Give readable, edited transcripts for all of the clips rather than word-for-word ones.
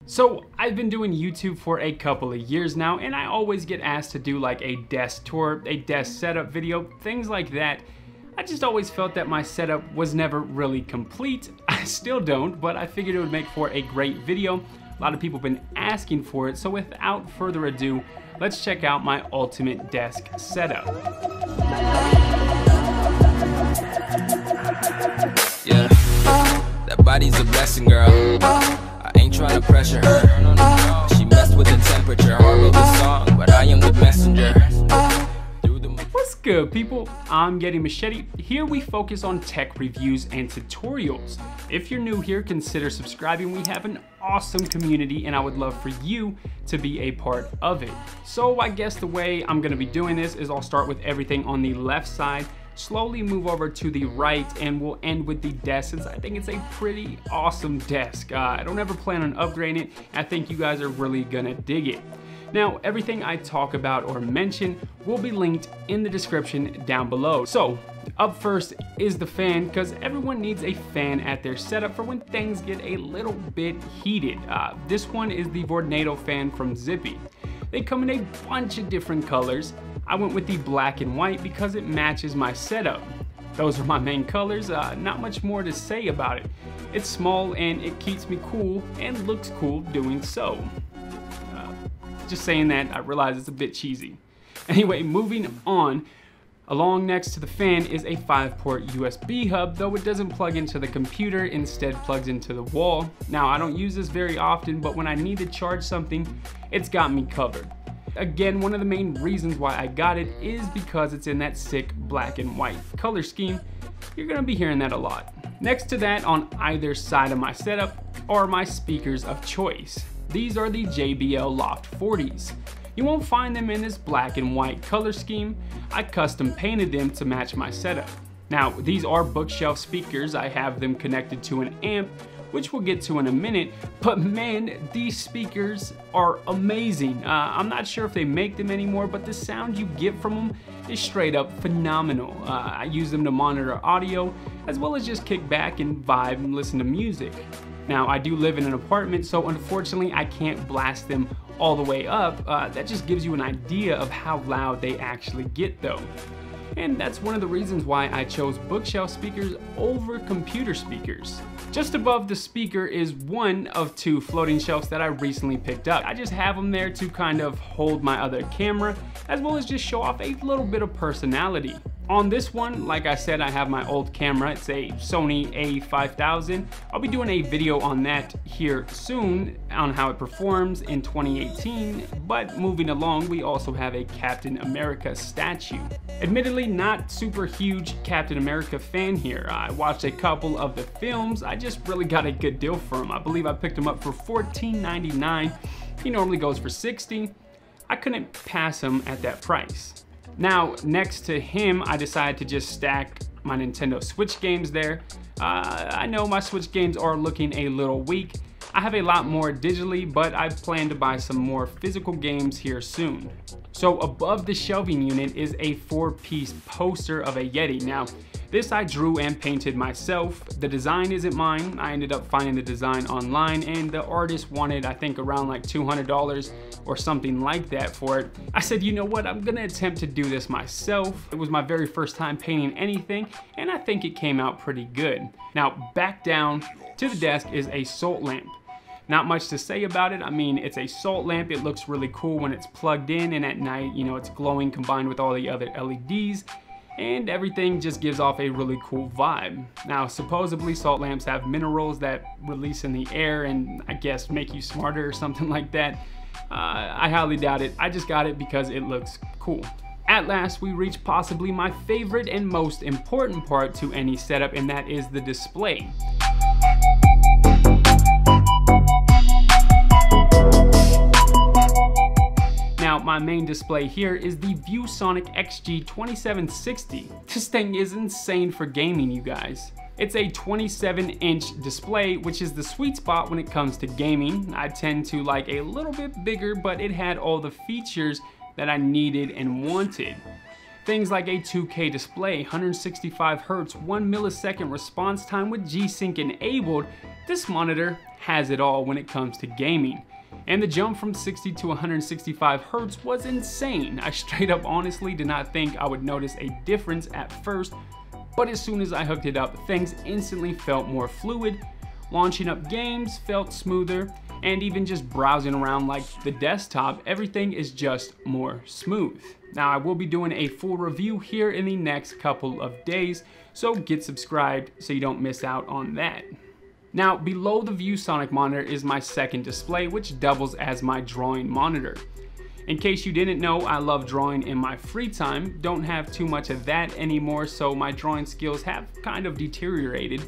So I've been doing YouTube for a couple of years now, and I always get asked to do like a desk tour, a desk setup video, things like that. I just always felt that my setup was never really complete. I still don't, but I figured it would make for a great video. A lot of people have been asking for it, so without further ado, let's check out my ultimate desk setup. Yeah, that body's a blessing, girl. I ain't trying to pressure her. She messed with the temperature. Hard wrote the song, but I am the messenger. What's good, people? I'm Yeti Machete. Here we focus on tech reviews and tutorials. If you're new here, consider subscribing. We have an awesome community and I would love for you to be a part of it. So I guess the way I'm gonna be doing this is I'll start with everything on the left side, slowly move over to the right, and we'll end with the desk since I think it's a pretty awesome desk. I don't ever plan on upgrading it. I think you guys are really gonna dig it. Now, everything I talk about or mention will be linked in the description down below. So, up first is the fan, because everyone needs a fan at their setup for when things get a little bit heated. This one is the Vornado fan from Zippy. They come in a bunch of different colors. I went with the black and white because it matches my setup. Those are my main colors, not much more to say about it. It's small and it keeps me cool and looks cool doing so. Just saying that, I realize it's a bit cheesy. Anyway, moving on, along next to the fan is a 5-port USB hub, though it doesn't plug into the computer, instead plugs into the wall. Now, I don't use this very often, but when I need to charge something, it's got me covered. Again, one of the main reasons why I got it is because it's in that sick black and white color scheme. You're gonna be hearing that a lot. Next to that, on either side of my setup, are my speakers of choice. These are the JBL Loft 40s. You won't find them in this black and white color scheme. I custom painted them to match my setup. Now, these are bookshelf speakers. I have them connected to an amp, which we'll get to in a minute, but man, these speakers are amazing. I'm not sure if they make them anymore, but the sound you get from them is straight up phenomenal. I use them to monitor audio, as well as just kick back and vibe and listen to music. Now, I do live in an apartment, so unfortunately I can't blast them all the way up. That just gives you an idea of how loud they actually get though. And that's one of the reasons why I chose bookshelf speakers over computer speakers. Just above the speaker is one of 2 floating shelves that I recently picked up. I just have them there to kind of hold my other camera, as well as just show off a little bit of personality. On this one, like I said, I have my old camera. It's a Sony A5000. I'll be doing a video on that here soon on how it performs in 2018. But moving along, we also have a Captain America statue. Admittedly, not super huge Captain America fan here. I watched a couple of the films. I just really got a good deal for him. I believe I picked him up for $14.99. He normally goes for $60. I couldn't pass him at that price. Now, next to him, I decided to just stack my Nintendo Switch games there. I know my Switch games are looking a little weak. I have a lot more digitally, but I plan to buy some more physical games here soon. So above the shelving unit is a 4-piece poster of a Yeti. Now, this I drew and painted myself. The design isn't mine. I ended up finding the design online, and the artist wanted, I think, around like $200 or something like that for it. I said, you know what, I'm gonna attempt to do this myself. It was my very first time painting anything, and I think it came out pretty good. Now, back down to the desk is a salt lamp. Not much to say about it. I mean, it's a salt lamp. It looks really cool when it's plugged in, and at night, you know, it's glowing combined with all the other LEDs. And everything just gives off a really cool vibe. Now, supposedly salt lamps have minerals that release in the air and I guess make you smarter or something like that. I highly doubt it. I just got it because it looks cool. At last, we reach possibly my favorite and most important part to any setup, and that is the display. Now, my main display here is the ViewSonic XG2760. This thing is insane for gaming, you guys. It's a 27-inch display, which is the sweet spot when it comes to gaming. I tend to like a little bit bigger, but it had all the features that I needed and wanted. Things like a 2K display, 165 Hz, 1 millisecond response time with G-Sync enabled, this monitor has it all when it comes to gaming. And the jump from 60 to 165 Hz was insane. I straight up honestly did not think I would notice a difference at first, but as soon as I hooked it up, things instantly felt more fluid. Launching up games felt smoother, and even just browsing around like the desktop, everything is just more smooth. Now I will be doing a full review here in the next couple of days, so get subscribed so you don't miss out on that. Now below the ViewSonic monitor is my second display, which doubles as my drawing monitor. In case you didn't know, I love drawing in my free time, don't have too much of that anymore, so my drawing skills have kind of deteriorated.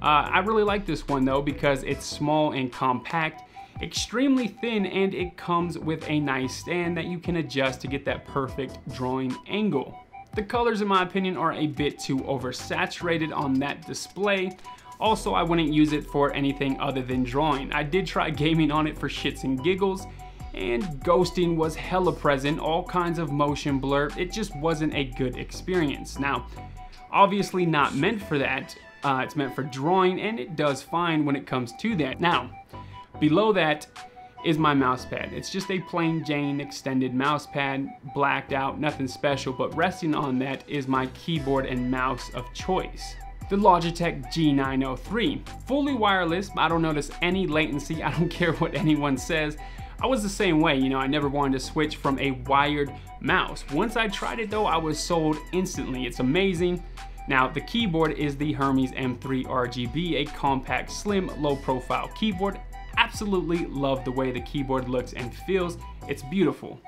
I really like this one though because it's small and compact, extremely thin, and it comes with a nice stand that you can adjust to get that perfect drawing angle. The colors in my opinion are a bit too oversaturated on that display. Also, I wouldn't use it for anything other than drawing. I did try gaming on it for shits and giggles, and ghosting was hella present, all kinds of motion blur. It just wasn't a good experience. Now, obviously not meant for that. It's meant for drawing, and it does fine when it comes to that. Now, below that is my mouse pad. It's just a plain Jane extended mouse pad, blacked out, nothing special, but resting on that is my keyboard and mouse of choice. The Logitech G903, fully wireless. I don't notice any latency. I don't care what anyone says. I was the same way, you know, I never wanted to switch from a wired mouse. Once I tried it though, I was sold instantly. It's amazing. Now, the keyboard is the Hermes M3 RGB, a compact, slim, low-profile keyboard. Absolutely love the way the keyboard looks and feels. It's beautiful.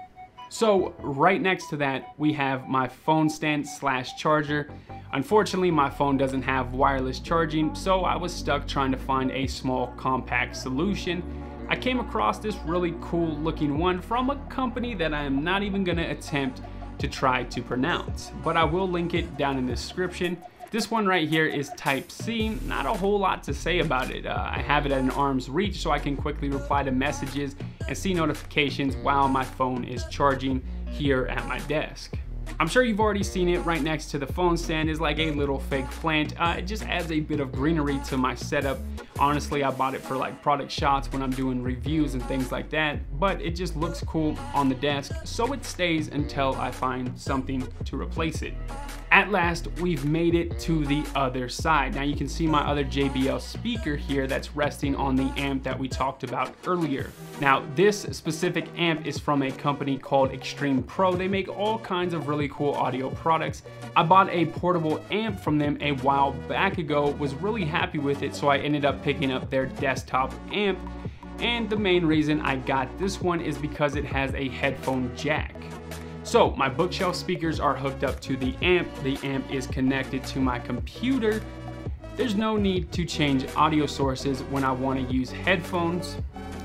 So, right next to that, we have my phone stand / charger. Unfortunately, my phone doesn't have wireless charging, so I was stuck trying to find a small, compact solution. I came across this really cool looking one from a company that I am not even gonna attempt to try to pronounce, but I will link it down in the description. This one right here is Type-C, not a whole lot to say about it. I have it at an arm's reach so I can quickly reply to messages and see notifications while my phone is charging here at my desk. I'm sure you've already seen it. Right next to the phone stand is like a little fake plant. It just adds a bit of greenery to my setup. Honestly, I bought it for like product shots when I'm doing reviews and things like that, but it just looks cool on the desk, so it stays until I find something to replace it. At last, we've made it to the other side. Now you can see my other JBL speaker here that's resting on the amp that we talked about earlier. Now, this specific amp is from a company called Extreme Pro. They make all kinds of really cool audio products. I bought a portable amp from them a while back ago, was really happy with it, so I ended up picking up their desktop amp. And the main reason I got this one is because it has a headphone jack. So my bookshelf speakers are hooked up to the amp is connected to my computer. There's no need to change audio sources when I want to use headphones.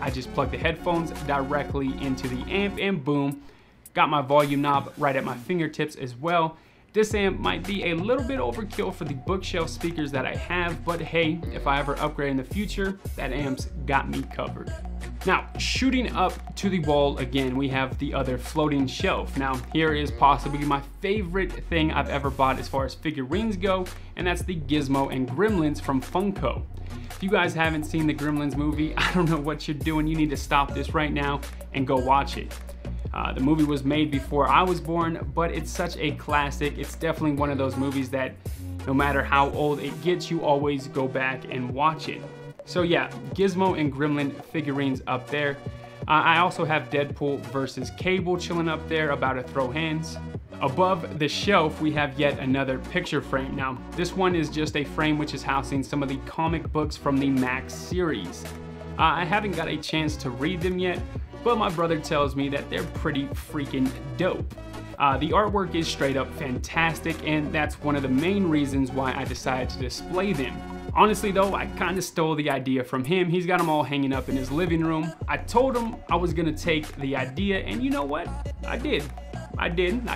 I just plug the headphones directly into the amp and boom, got my volume knob right at my fingertips as well. This amp might be a little bit overkill for the bookshelf speakers that I have, but hey, if I ever upgrade in the future, that amp's got me covered. Now, shooting up to the wall again, we have the other floating shelf. Now, here is possibly my favorite thing I've ever bought as far as figurines go, and that's the Gizmo and Gremlins from Funko. If you guys haven't seen the Gremlins movie, I don't know what you're doing. You need to stop this right now and go watch it. The movie was made before I was born, but it's such a classic. It's definitely one of those movies that no matter how old it gets, you always go back and watch it. So yeah, Gizmo and Gremlin figurines up there. I also have Deadpool versus Cable chilling up there, about to throw hands. Above the shelf, we have yet another picture frame. Now, this one is just a frame which is housing some of the comic books from the Max series. I haven't got a chance to read them yet, but my brother tells me that they're pretty freaking dope. The artwork is straight up fantastic, and that's one of the main reasons why I decided to display them. Honestly though, I kind of stole the idea from him. He's got them all hanging up in his living room. I told him I was gonna take the idea, and you know what? I did. I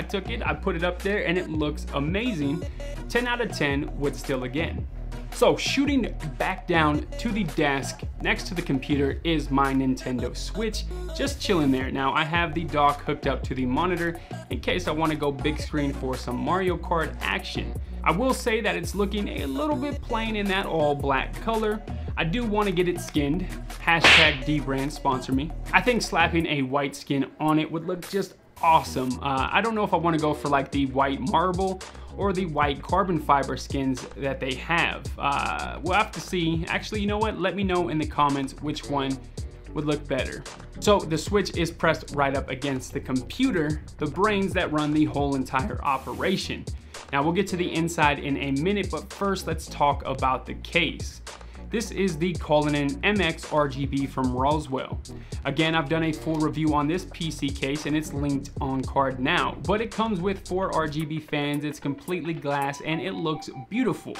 took it, I put it up there, and it looks amazing. 10 out of 10 would still again. So shooting back down to the desk next to the computer is my Nintendo Switch, just chilling there. Now I have the dock hooked up to the monitor in case I want to go big screen for some Mario Kart action. I will say that it's looking a little bit plain in that all black color. I do want to get it skinned. Hashtag dbrand sponsor me. I think slapping a white skin on it would look just awesome. I don't know if I want to go for like the white marble or the white carbon fiber skins that they have. We'll have to see. Actually, you know what? Let me know in the comments which one would look better. So the Switch is pressed right up against the computer, the brains that run the whole entire operation. Now we'll get to the inside in a minute, but first let's talk about the case. This is the Cullinan MX RGB from Roswell. Again, I've done a full review on this PC case and it's linked on card now, but it comes with 4 RGB fans, it's completely glass, and it looks beautiful.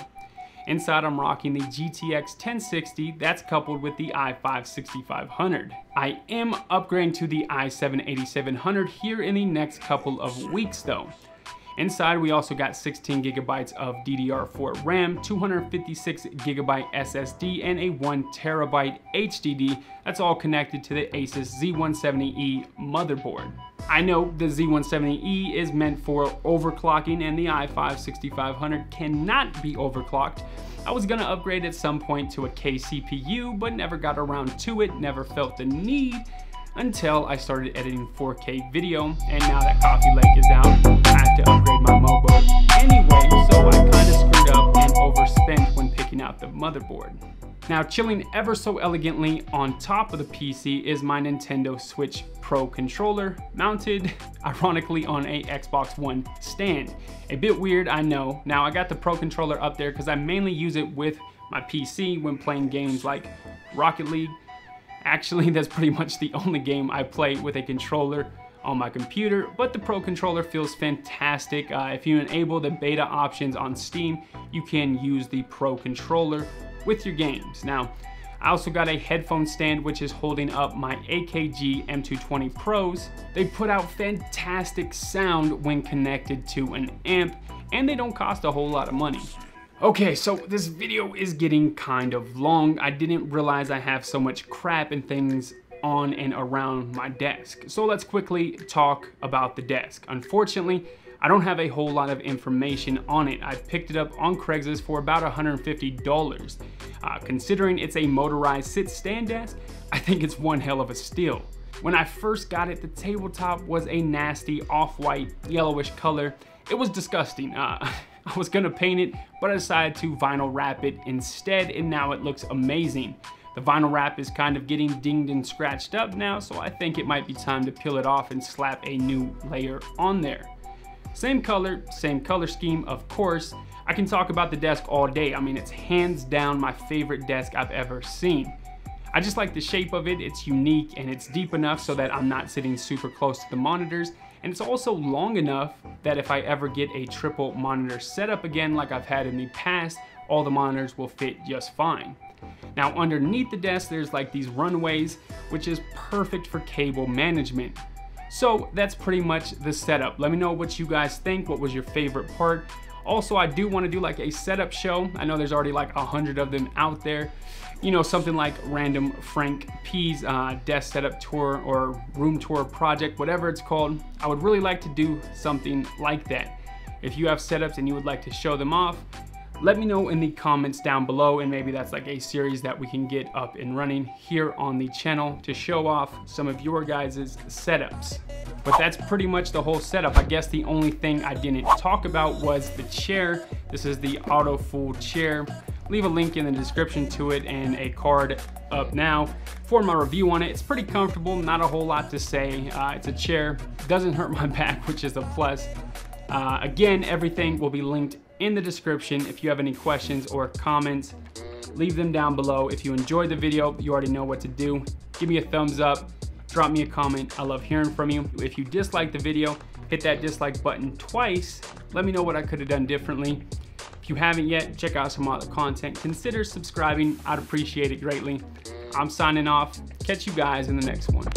Inside, I'm rocking the GTX 1060 that's coupled with the i5 6500. I am upgrading to the i7 8700 here in the next couple of weeks though. Inside, we also got 16 gigabytes of DDR4 RAM, 256 gigabyte SSD, and a 1 terabyte HDD that's all connected to the Asus Z170E motherboard. I know the Z170E is meant for overclocking and the i5 6500 cannot be overclocked. I was gonna upgrade at some point to a K CPU, but never got around to it, never felt the need until I started editing 4K video, and now that coffee lake is out, I have to upgrade my Motherboard anyway, so I kind of screwed up and overspent when picking out the motherboard. Now chilling ever so elegantly on top of the PC is my Nintendo Switch Pro controller, mounted ironically on a Xbox One stand. A bit weird, I know. Now I got the Pro controller up there because I mainly use it with my PC when playing games like Rocket League. Actually, that's pretty much the only game I play with a controller on my computer, but the Pro controller feels fantastic. If you enable the beta options on Steam, you can use the Pro controller with your games. Now, I also got a headphone stand which is holding up my AKG M220 Pros. They put out fantastic sound when connected to an amp, and they don't cost a whole lot of money. Okay, so this video is getting kind of long. I didn't realize I have so much crap and things on and around my desk. So let's quickly talk about the desk. Unfortunately, I don't have a whole lot of information on it. I picked it up on Craigslist for about $150. Considering it's a motorized sit-stand desk, I think it's one hell of a steal. When I first got it, the tabletop was a nasty off-white yellowish color. It was disgusting. I was gonna paint it, but I decided to vinyl wrap it instead, and now it looks amazing. The vinyl wrap is kind of getting dinged and scratched up now, so I think it might be time to peel it off and slap a new layer on there. Same color scheme, of course. I can talk about the desk all day. I mean, it's hands down my favorite desk I've ever seen. I just like the shape of it. It's unique and it's deep enough so that I'm not sitting super close to the monitors. And it's also long enough that if I ever get a triple monitor setup again like I've had in the past, all the monitors will fit just fine. Now underneath the desk there's like these runways, which is perfect for cable management. So that's pretty much the setup. Let me know what you guys think. What was your favorite part? Also, I do want to do like a setup show. I know there's already like 100 of them out there. You know, something like Random Frank P's desk setup tour or room tour project, whatever it's called. I would really like to do something like that. If you have setups and you would like to show them off, let me know in the comments down below, and maybe that's like a series that we can get up and running here on the channel to show off some of your guys' setups. But that's pretty much the whole setup. I guess the only thing I didn't talk about was the chair. This is the Auto Fold chair. Leave a link in the description to it and a card up now for my review on it. It's pretty comfortable, not a whole lot to say. It's a chair, doesn't hurt my back, which is a plus. Again, everything will be linked in the description. If you have any questions or comments, leave them down below. If you enjoyed the video, you already know what to do. Give me a thumbs up, drop me a comment. I love hearing from you. If you disliked the video, hit that dislike button twice. Let me know what I could have done differently. If you haven't yet, check out some other content. Consider subscribing. I'd appreciate it greatly. I'm signing off. Catch you guys in the next one.